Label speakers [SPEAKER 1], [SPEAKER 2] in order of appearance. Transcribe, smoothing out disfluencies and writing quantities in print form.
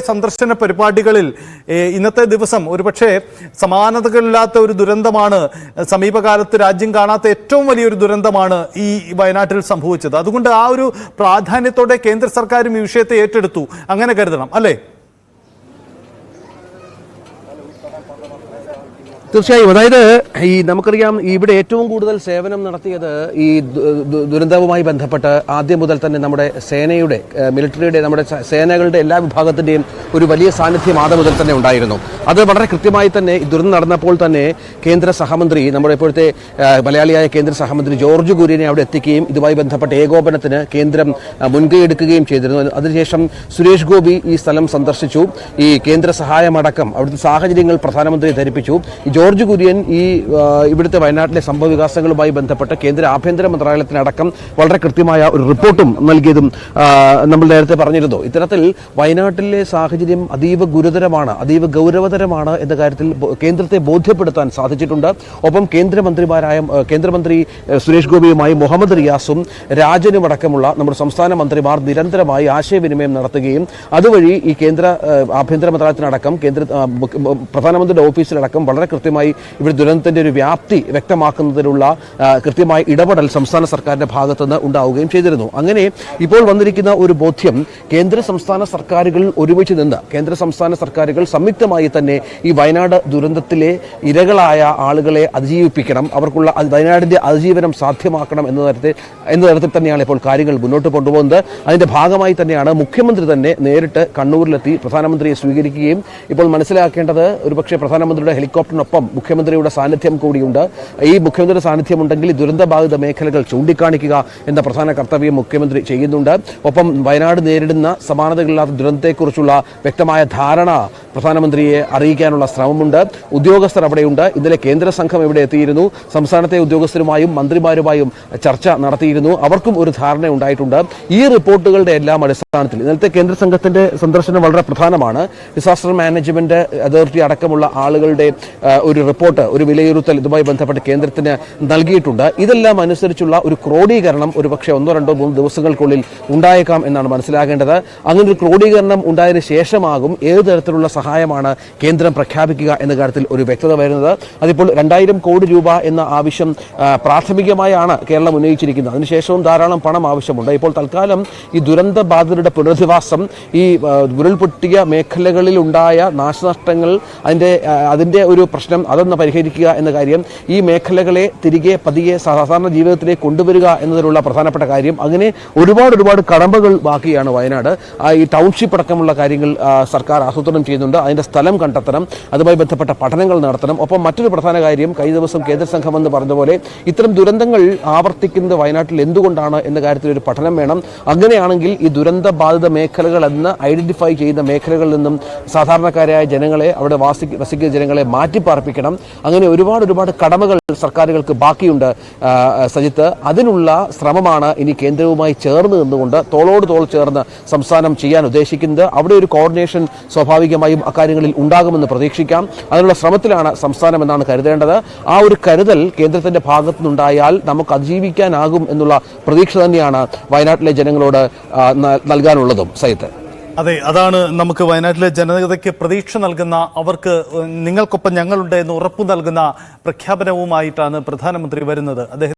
[SPEAKER 1] സന്ദർശന പരിപാടികളിൽ ഇന്നത്തെ ദിവസം ഒരുപക്ഷെ സമാനതകളില്ലാത്ത ഒരു ദുരന്തമാണ്, സമീപകാലത്ത് രാജ്യം കാണാത്ത ഏറ്റവും വലിയൊരു ദുരന്തമാണ് ഈ വയനാട്ടിൽ സംഭവിച്ചത്. അതുകൊണ്ട് ആ ഒരു പ്രാധാന്യത്തോടെ കേന്ദ്ര സർക്കാരും ഈ വിഷയത്തെ ഏറ്റെടുത്തു, അങ്ങനെ കരുതണം അല്ലേ?
[SPEAKER 2] തീർച്ചയായും. അതായത് നമുക്കറിയാം, ഇവിടെ ഏറ്റവും കൂടുതൽ സേവനം നടത്തിയത് ഈ ദുരന്തവുമായി ബന്ധപ്പെട്ട് ആദ്യം മുതൽ തന്നെ നമ്മുടെ സേനയുടെ, മിലിറ്ററിയുടെ, നമ്മുടെ സേനകളുടെ എല്ലാ വിഭാഗത്തിന്റെയും ഒരു വലിയ സാന്നിധ്യം ആദ്യം മുതൽ തന്നെ ഉണ്ടായിരുന്നു. അത് വളരെ കൃത്യമായി തന്നെ ഈ ദുരന്തം നടന്നപ്പോൾ തന്നെ കേന്ദ്ര സഹമന്ത്രി, നമ്മുടെ ഇപ്പോഴത്തെ മലയാളിയായ കേന്ദ്ര സഹമന്ത്രി ജോർജ് കുര്യനെ അവിടെ എത്തിക്കുകയും ഇതുമായി ബന്ധപ്പെട്ട ഏകോപനത്തിന് കേന്ദ്രം മുൻകൈ എടുക്കുകയും ചെയ്തിരുന്നു. അതിനുശേഷം സുരേഷ് ഗോപി ഈ സ്ഥലം സന്ദർശിച്ചു. ഈ കേന്ദ്ര സഹായമടക്കം അവിടുത്തെ സാഹചര്യങ്ങൾ പ്രധാനമന്ത്രിയെ ധരിപ്പിച്ചു. ജോർജ് കുര്യൻ ഇവിടുത്തെ വയനാട്ടിലെ സംഭവ വികാസങ്ങളുമായി ബന്ധപ്പെട്ട് കേന്ദ്ര ആഭ്യന്തര മന്ത്രാലയത്തിനടക്കം വളരെ കൃത്യമായ ഒരു റിപ്പോർട്ടും നൽകിയതും നമ്മൾ നേരത്തെ പറഞ്ഞിരുന്നു. ഇത്തരത്തിൽ വയനാട്ടിലെ സാഹചര്യം അതീവ ഗുരുതരമാണ്, അതീവ ഗൗരവതരമാണ് എന്ന കാര്യത്തിൽ കേന്ദ്രത്തെ ബോധ്യപ്പെടുത്താൻ സാധിച്ചിട്ടുണ്ട്. ഒപ്പം കേന്ദ്രമന്ത്രി സുരേഷ് ഗോപിയുമായി മുഹമ്മദ് റിയാസും രാജനും അടക്കമുള്ള നമ്മുടെ സംസ്ഥാന മന്ത്രിമാർ നിരന്തരമായി ആശയവിനിമയം നടത്തുകയും അതുവഴി ഈ കേന്ദ്ര ആഭ്യന്തര മന്ത്രാലയത്തിനടക്കം പ്രധാനമന്ത്രിയുടെ ഓഫീസിലടക്കം വളരെ കൃത്യമായി ഇവിടെ ദുരന്തത്തിന്റെ ഒരു വ്യാപ്തി വ്യക്തമാക്കുന്നതിനുള്ള കൃത്യമായ ഇടപെടൽ സംസ്ഥാന സർക്കാരിന്റെ ഭാഗത്തുനിന്ന് ഉണ്ടാവുകയും ചെയ്തിരുന്നു. അങ്ങനെ ഇപ്പോൾ വന്നിരിക്കുന്ന ഒരു ബോധ്യം, കേന്ദ്ര സംസ്ഥാന സർക്കാരുകൾ ഒരുമിച്ച് നിന്ന് കേന്ദ്ര സംസ്ഥാന സർക്കാരുകൾ സംയുക്തമായി തന്നെ ഈ വയനാട് ദുരന്തത്തിലെ ഇരകളായ ആളുകളെ അതിജീവിപ്പിക്കണം, അവർക്കുള്ള വയനാടിന്റെ അതിജീവനം സാധ്യമാക്കണം എന്ന തരത്തിൽ തന്നെയാണ് ഇപ്പോൾ കാര്യങ്ങൾ മുന്നോട്ട് കൊണ്ടുപോകുന്നത്. അതിന്റെ ഭാഗമായി തന്നെയാണ് മുഖ്യമന്ത്രി തന്നെ നേരിട്ട് കണ്ണൂരിലെത്തി പ്രധാനമന്ത്രിയെ സ്വീകരിക്കുകയും ഇപ്പോൾ മനസ്സിലാക്കേണ്ടത് ഒരുപക്ഷെ പ്രധാനമന്ത്രിയുടെ ഹെലികോപ്റ്ററിനൊപ്പം മുഖ്യമന്ത്രിയുടെ സാന്നിധ്യം കൂടിയുണ്ട്. ഈ മുഖ്യമന്ത്രിയുടെ സാന്നിധ്യം ഉണ്ടെങ്കിൽ ദുരന്തബാധിത മേഖലകൾ ചൂണ്ടിക്കാണിക്കുക എന്ന പ്രധാന കർത്തവ്യം മുഖ്യമന്ത്രി ചെയ്യുന്നുണ്ട്. ഒപ്പം വയനാട് നേരിടുന്ന സമാനതകളില്ലാത്ത ദുരന്തത്തെക്കുറിച്ചുള്ള വ്യക്തമായ ധാരണ പ്രധാനമന്ത്രിയെ അറിയിക്കാനുള്ള ശ്രമമുണ്ട്. ഉദ്യോഗസ്ഥർ അവിടെയുണ്ട്. ഇന്നലെ കേന്ദ്ര സംഘം ഇവിടെ എത്തിയിരുന്നു. സംസ്ഥാനത്തെ ഉദ്യോഗസ്ഥരുമായും മന്ത്രിമാരുമായും ചർച്ച നടത്തിയിരുന്നു. അവർക്കും ഒരു ധാരണ ഉണ്ടായിട്ടുണ്ട്. ഈ റിപ്പോർട്ടുകളുടെ എല്ലാം അടിസ്ഥാനത്തിൽ ഇന്നലത്തെ കേന്ദ്ര സംഘത്തിന്റെ സന്ദർശനം വളരെ പ്രധാനമാണ്. ഡിസാസ്റ്റർ മാനേജ്മെന്റ് അതോറിറ്റി അടക്കമുള്ള ആളുകളുടെ ഒരു റിപ്പോർട്ട്, ഒരു വിലയിരുത്തൽ ഇതുമായി ബന്ധപ്പെട്ട് കേന്ദ്രത്തിന് നൽകിയിട്ടുണ്ട്. ഇതെല്ലാം അനുസരിച്ചുള്ള ഒരു ക്രോഡീകരണം ഒരുപക്ഷെ 1, 2, 3 ദിവസങ്ങൾക്കുള്ളിൽ ഉണ്ടായേക്കാം എന്നാണ് മനസ്സിലാക്കേണ്ടത്. അങ്ങനെ ഒരു ക്രോഡീകരണം ഉണ്ടായതിനു ശേഷമാകും ഏത് തരത്തിലുള്ള സഹായമാണ് കേന്ദ്രം പ്രഖ്യാപിക്കുക എന്ന കാര്യത്തിൽ ഒരു വ്യക്തത വരുന്നത്. അതിപ്പോൾ 2000 കോടി രൂപ എന്ന ആവശ്യം പ്രാഥമികമായാണ് കേരളം ഉന്നയിച്ചിരിക്കുന്നത്. അതിനുശേഷവും ധാരാളം പണം ആവശ്യമുണ്ട്. ഇപ്പോൾ തൽക്കാലം ഈ ദുരന്ത ബാധിതരുടെ പുനരധിവാസം, ഈ ഉരുൾപൊട്ടിയ മേഖലകളിൽ ഉണ്ടായ നാശനഷ്ടങ്ങൾ, അതിന്റെ ഒരു പ്രശ്നം അതൊന്ന് പരിഹരിക്കുക എന്ന കാര്യം, ഈ മേഖലകളെ തിരികെ പതിയെ സാധാരണ ജീവിതത്തിലേക്ക് കൊണ്ടുവരിക എന്നതിലുള്ള പ്രധാനപ്പെട്ട കാര്യം, അങ്ങനെ ഒരുപാട് കടമ്പകൾ ബാക്കിയാണ് വയനാട്. ഈ ടൗൺഷിപ്പ് അടക്കമുള്ള കാര്യങ്ങൾ സർക്കാർ ആസൂത്രണം ചെയ്യുന്നുണ്ട്. അതിന്റെ സ്ഥലം കണ്ടെത്തണം, അതുമായി ബന്ധപ്പെട്ട പഠനങ്ങൾ നടത്തണം. ഒപ്പം മറ്റൊരു പ്രധാന കാര്യം, കഴിഞ്ഞ ദിവസം കേന്ദ്ര സംഘം എന്ന് പറഞ്ഞതുപോലെ ഇത്തരം ദുരന്തങ്ങൾ ആവർത്തിക്കുന്നത് വയനാട്ടിൽ എന്തുകൊണ്ടാണ് എന്ന കാര്യത്തിൽ ഒരു പഠനം വേണം. അങ്ങനെയാണെങ്കിൽ ഈ ദുരന്ത ബാധിത മേഖലകൾ എന്ന് ഐഡന്റിഫൈ ചെയ്യുന്ന മേഖലകളിൽ നിന്നും സാധാരണക്കാരായ ജനങ്ങളെ, അവിടെ വസിക്കുന്ന ജനങ്ങളെ മാറ്റിപ്പാർപ്പിക്കണം. അങ്ങനെ ഒരുപാട് കടമകൾ സർക്കാരുകൾക്ക് ബാക്കിയുണ്ട് സജിത്ത്. അതിനുള്ള ശ്രമമാണ് ഇനി കേന്ദ്രവുമായി ചേർന്ന് നിന്നുകൊണ്ട് തോളോട് തോൾ ചേർന്ന് സംസ്ഥാനം ചെയ്യാൻ ഉദ്ദേശിക്കുന്നത്. അവിടെ ഒരു കോർഡിനേഷൻ സ്വാഭാവികമായും അക്കാര്യങ്ങളിൽ ഉണ്ടാകുമെന്ന് പ്രതീക്ഷിക്കാം. അതിനുള്ള ശ്രമത്തിലാണ് സംസ്ഥാനം എന്നാണ് കരുതേണ്ടത്. ആ ഒരു കരുതൽ കേന്ദ്രത്തിന്റെ ഭാഗത്തു നിന്നുണ്ടായാൽ നമുക്ക് അതിജീവിക്കാനാകും എന്നുള്ള പ്രതീക്ഷ തന്നെയാണ് വയനാട്ടിലെ ജനങ്ങളോട് നൽകാനുള്ളതും സജിത്ത്.
[SPEAKER 1] അതെ, അതാണ് നമുക്ക് വയനാട്ടിലെ ജനതയ്ക്ക് പ്രതീക്ഷ നൽകുന്ന, അവർക്ക് നിങ്ങൾക്കൊപ്പം ഞങ്ങളുണ്ട് എന്ന് ഉറപ്പു നൽകുന്ന പ്രഖ്യാപനവുമായിട്ടാണ് പ്രധാനമന്ത്രി വരുന്നത്. അദ്ദേഹം